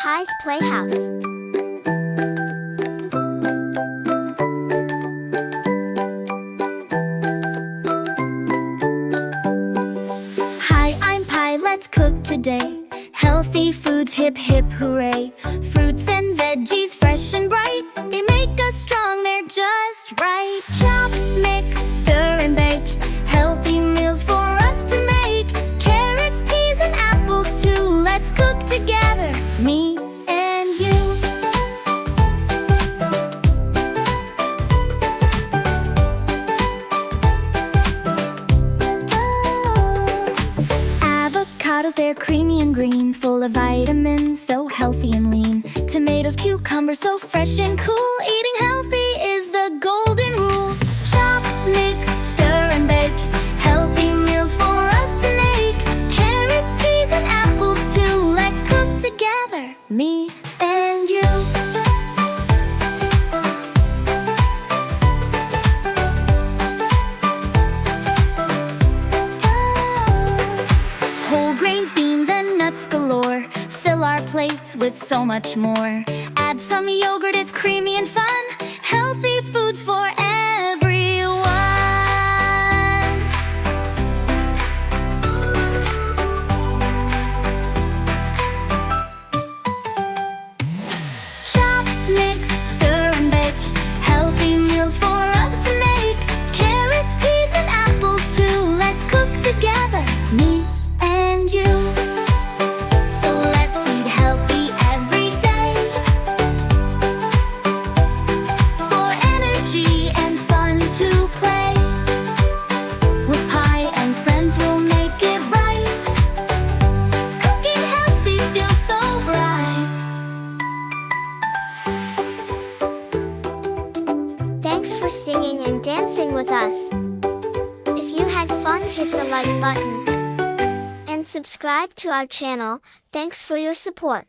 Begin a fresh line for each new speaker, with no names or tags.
Pi's Playhouse. Hi, I'm Pi, let's cook today. Healthy foods, hip hip hooray. Fruits and veggies, fresh and bright. They make us strong, they're just right. Chop, mix, stir and bake. Healthy meals for us to make. Carrots, peas and apples too. Let's cook together, me and you. Avocados, they're creamy and green, full of vitamins, so healthy and lean. Tomatoes, cucumbers, so fresh and cool. Eating healthy is the golden rule. Chop, mix, stir and bake. Healthy meals for us to make. Carrots, peas and apples too. Let's cook together, me and you. Whole grains, beans and nuts galore. Fill our plates with so much more. Add some yogurt, it's creamy and fun. Healthy foods for everyone. Chop, mix, stir and bake. Healthy meals for us to make. Carrots, peas and apples too. Let's cook together, me and you. So let's eat healthy every day. For energy and fun to play. With Pi and friends we'll make it right. Cooking healthy feels so bright. Thanks for singing and dancing with us. If you had fun, hit the like button and subscribe to our channel. Thanks for your support.